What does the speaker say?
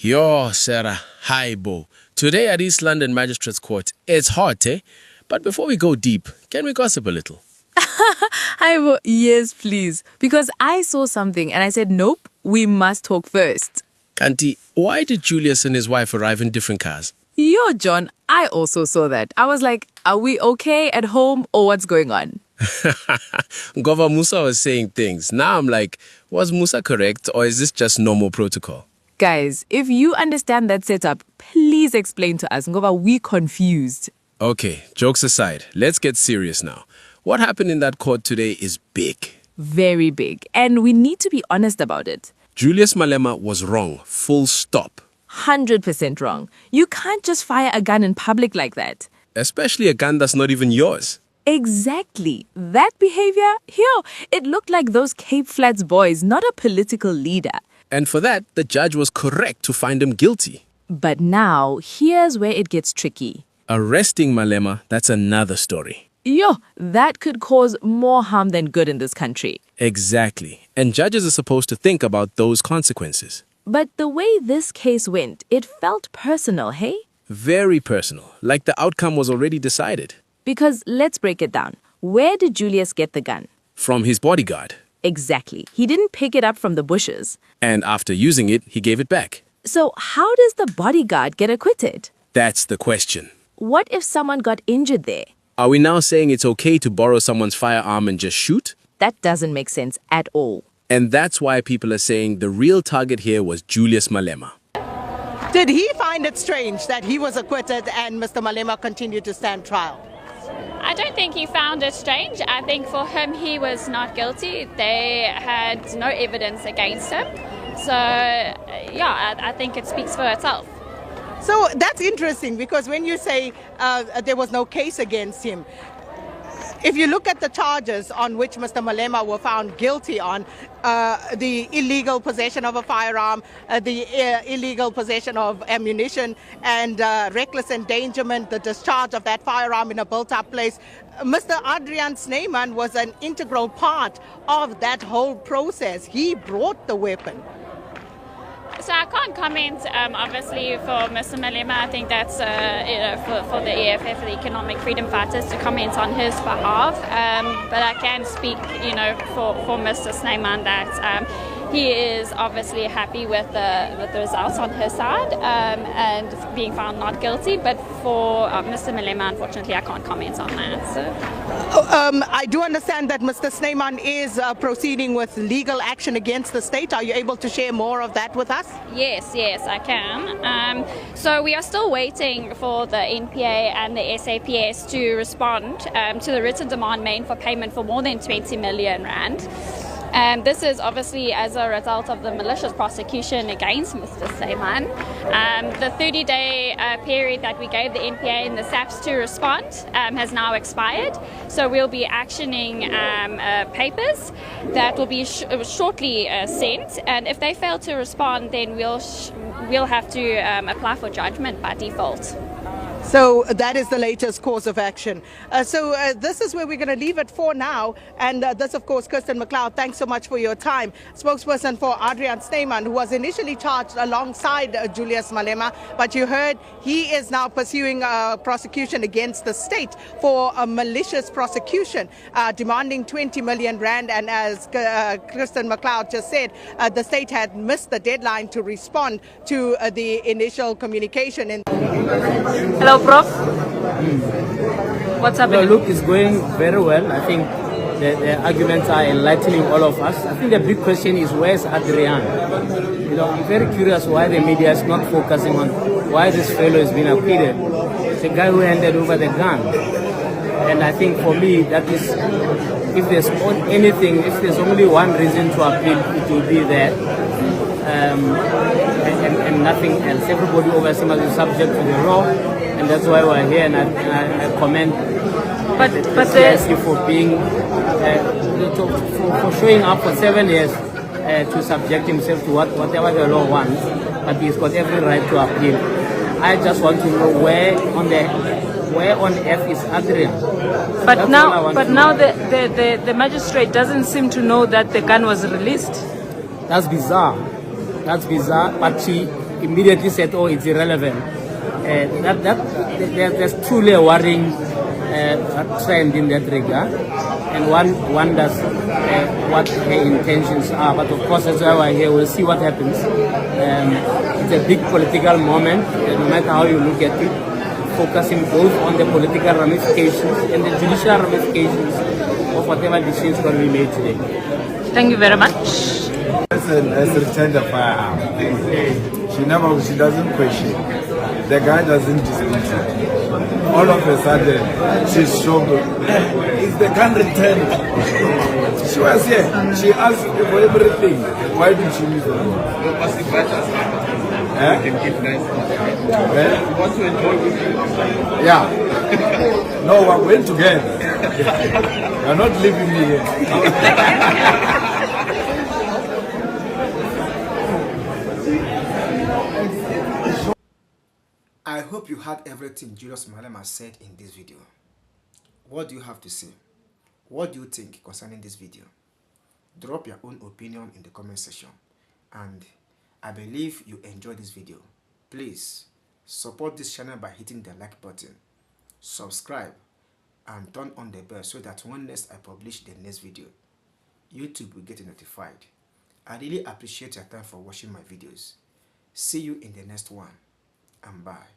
Yo, Sarah, hi, Bo. Today at East London Magistrates Court, it's hot, eh? But before we go deep, can we gossip a little? Hi, yes, please. Because I saw something and I said, nope, we must talk first. Kanti, why did Julius and his wife arrive in different cars? Yo, John, I also saw that. I was like, are we okay at home or what's going on? Gova Musa was saying things. Now I'm like, was Musa correct or is this just normal protocol? Guys, if you understand that setup, please explain to us. Ngova, we confused. Okay, jokes aside, let's get serious now. What happened in that court today is big. Very big. And we need to be honest about it. Julius Malema was wrong, full stop. 100% wrong. You can't just fire a gun in public like that. Especially a gun that's not even yours. Exactly. That behavior, it looked like those Cape Flats boys, not a political leader. And for that, the judge was correct to find him guilty. But now, here's where it gets tricky. Arresting Malema, that's another story. That could cause more harm than good in this country. Exactly. And judges are supposed to think about those consequences. But the way this case went, it felt personal, hey? Very personal, like the outcome was already decided. Because let's break it down. Where did Julius get the gun? From his bodyguard. Exactly. He didn't pick it up from the bushes. And after using it, he gave it back. So how does the bodyguard get acquitted? That's the question. What if someone got injured there? Are we now saying it's okay to borrow someone's firearm and just shoot? That doesn't make sense at all. And that's why people are saying the real target here was Julius Malema. Did he find it strange that he was acquitted and Mr. Malema continued to stand trial? I don't think he found it strange. I think for him, he was not guilty. They had no evidence against him. So, I think it speaks for itself. So that's interesting because when you say there was no case against him, if you look at the charges on which Mr. Malema were found guilty on, the illegal possession of a firearm, the illegal possession of ammunition, and reckless endangerment, the discharge of that firearm in a built-up place, Mr. Adrian Snyman was an integral part of that whole process. He brought the weapon. So I can't comment, obviously, for Mr. Malema. I think that's for the EFF, the Economic Freedom Fighters, to comment on his behalf. But I can speak, for Mr. Snyman that he is obviously happy with the results on his side and being found not guilty. But for Mr. Malema, unfortunately, I can't comment on that. So. I do understand that Mr. Snyman is proceeding with legal action against the state. Are you able to share more of that with us? Yes, I can. So we are still waiting for the NPA and the SAPS to respond to the written demand made for payment for more than 20 million rand. This is obviously as a result of the malicious prosecution against Mr. Snyman. The 30-day period that we gave the NPA and the SAPS to respond has now expired. So we'll be actioning papers that will be shortly sent. And if they fail to respond, then we'll have to apply for judgment by default. So that is the latest course of action. So this is where we're going to leave it for now. And this, of course, Kirsten McLeod, thanks so much for your time. Spokesperson for Adrian Snyman, who was initially charged alongside Julius Malema. But you heard he is now pursuing a prosecution against the state for a malicious prosecution, demanding 20 million rand. And as Kirsten McLeod just said, the state had missed the deadline to respond to the initial communication. Hello, Prof. What's happening? Look, it's going very well. I think the arguments are enlightening all of us. I think the big question is, where's Adrian? I'm very curious why the media is not focusing on why this fellow is being acquitted. It's a guy who handed over the gun. And I think for me, that is, if there's anything, if there's only one reason to appeal, it will be that. And nothing else. Everybody overseas must be subject to the law, and that's why we're here. And I commend the CIC for being for showing up for 7 years to subject himself to whatever the law wants. But he's got every right to appeal. I just want to know where on earth is Adrian? But now the magistrate doesn't seem to know that the gun was released. That's bizarre. But immediately said, oh, it's irrelevant. There's truly a worrying trend in that regard, and one wonders what her intentions are. But of course, that's why we're here. We'll see what happens. It's a big political moment, no matter how you look at it, focusing both on the political ramifications and the judicial ramifications of whatever decisions going to be made today. Thank you very much. As returned a firearm. She doesn't question. The guy doesn't dispute it. All of a sudden, she's shocked. Is the gun returned? She was here. She asked for everything. Why did she use the gun? You want to enjoy with you? Yeah. No, we're going together. You're not leaving me here. I hope you heard everything Julius Malema said in this video. What do you have to say? What do you think concerning this video? Drop your own opinion in the comment section. And I believe you enjoyed this video. Please support this channel by hitting the like button, subscribe, and turn on the bell so that when next I publish the next video, YouTube will get notified. I really appreciate your time for watching my videos. See you in the next one, and bye.